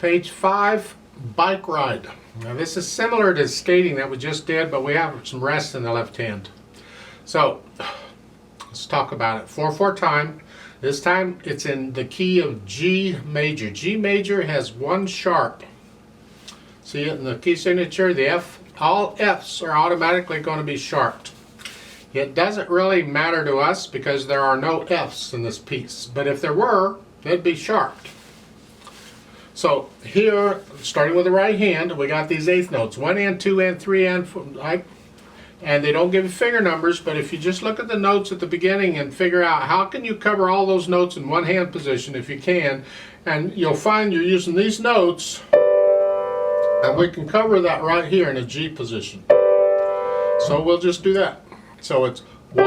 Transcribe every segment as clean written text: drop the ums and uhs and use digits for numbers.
Page 5, bike ride. Now this is similar to skating that we just did, but we have some rest in the left hand. So let's talk about it. 4/4 time. This time it's in the key of G major. G major has one sharp. See it in the key signature? The F, all Fs are automatically going to be sharped. It doesn't really matter to us because there are no Fs in this piece, but if there were, they'd be sharped. So here, starting with the right hand, we got these eighth notes, 1 and 2 and 3 and 4, and they don't give you finger numbers, but if you just look at the notes at the beginning and figure out how can you cover all those notes in one hand position if you can, and you'll find you're using these notes, and we can cover that right here in a G position. So we'll just do that. So it's 1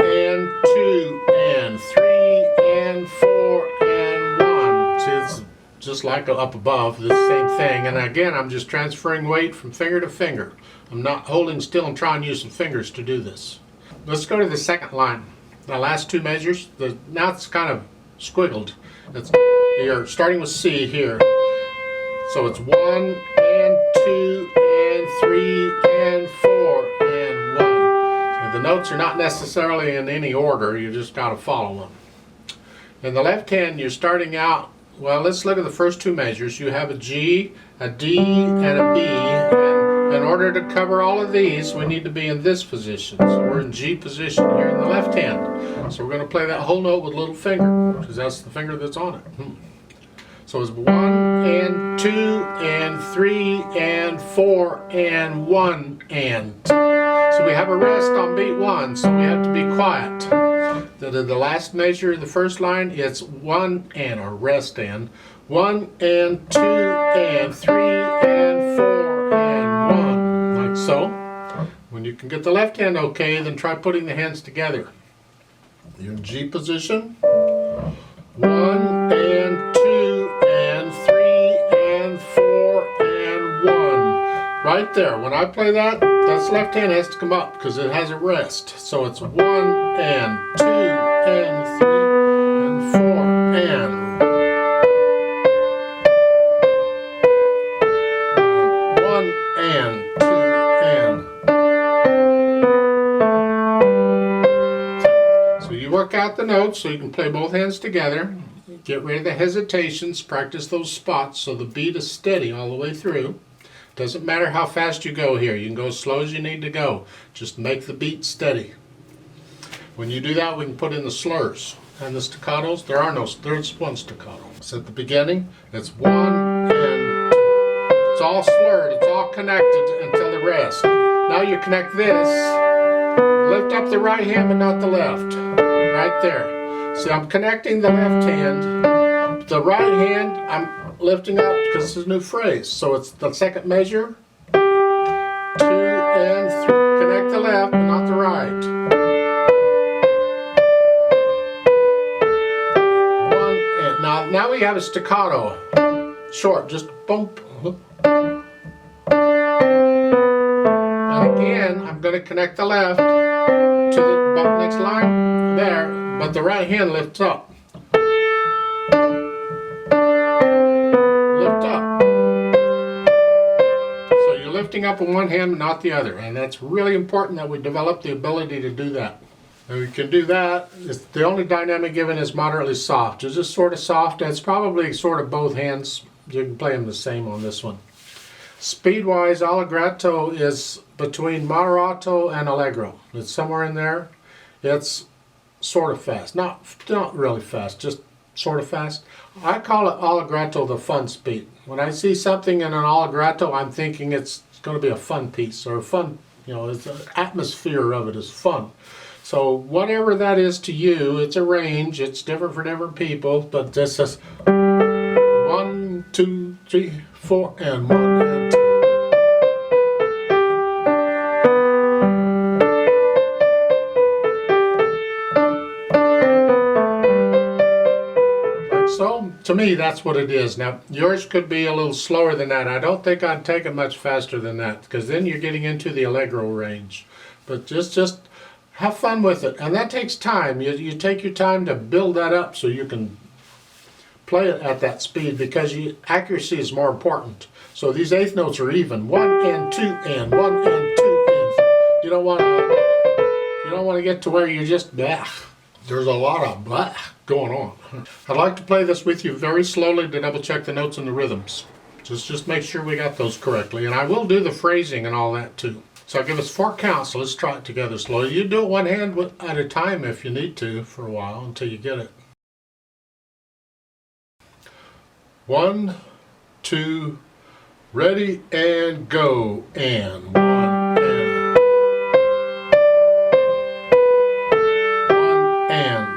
and 2 and 3 and 4 and 1. See, it's just like up above, the same thing. And again, I'm just transferring weight from finger to finger. I'm not holding still and trying to use some fingers to do this. Let's go to the second line. The last two measures, now it's kind of squiggled. You're starting with C here. So it's 1 and 2 and 3 and 4 and 1. So the notes are not necessarily in any order, you just got to follow them. In the left hand, you're starting out, well, let's look at the first two measures. You have a G, a D, and a B. And in order to cover all of these, we need to be in this position. So we're in G position here in the left hand. So we're going to play that whole note with a little finger, because that's the finger that's on it. So it's 1 and 2 and 3 and 4 and 1 and. So we have a rest on beat 1, so we have to be quiet. The last measure of the first line, it's 1 and, or rest and. 1 and 2 and 3 and 4 and 1, like so. When you can get the left hand okay, then try putting the hands together. You're in G position. 1 and 2 and 3 and 4 and 1. Right there. When I play that, that's left hand has to come up because it has a rest. So it's 1 and 2 and 3 and 4 and 1 and 2 and. So you work out the notes so you can play both hands together. Get rid of the hesitations, practice those spots so the beat is steady all the way through. Doesn't matter how fast you go here. You can go as slow as you need to go. Just make the beat steady. When you do that, we can put in the slurs. And the staccatos, there's one staccato. So at the beginning, it's 1 and 2. It's all slurred, it's all connected until the rest. Now you connect this. Lift up the right hand but not the left. Right there. See, I'm connecting the left hand. The right hand, I'm lifting up because it's a new phrase. So it's the second measure. 2 and 3. Connect the left but not the right. 1 and now we have a staccato. Short, just bump. And again, I'm going to connect the left to the next line there, but the right hand lifts up. Lift up. So you're lifting up with one hand, not the other, and that's really important that we develop the ability to do that. And we can do that. The only dynamic given is moderately soft. It's just sort of soft, and it's probably sort of both hands. You can play them the same on this one. Speed-wise, allegretto is between moderato and allegro. It's somewhere in there. It's sort of fast. Not really fast, just sort of fast. I call it allegretto the fun speed. When I see something in an allegretto, I'm thinking it's going to be a fun piece or a fun, it's the atmosphere of it is fun. So whatever that is to you, it's a range. It's different for different people, but this is 1, 2, 3, 4, and 1 and 2. So, to me, that's what it is. Now, yours could be a little slower than that. I don't think I'd take it much faster than that, because then you're getting into the allegro range. But just have fun with it. And that takes time. You take your time to build that up so you can play it at that speed because accuracy is more important. So these eighth notes are even. 1 and 2 and 1 and 2 and. You don't want to get to where you just blah. There's a lot of blah going on. I'd like to play this with you very slowly to double check the notes and the rhythms. Just make sure we got those correctly. And I will do the phrasing and all that too. So I'll give us 4 counts, so let's try it together slowly. You do it one hand at a time if you need to for a while until you get it. 1, 2, ready and go, and 1 and 1 and.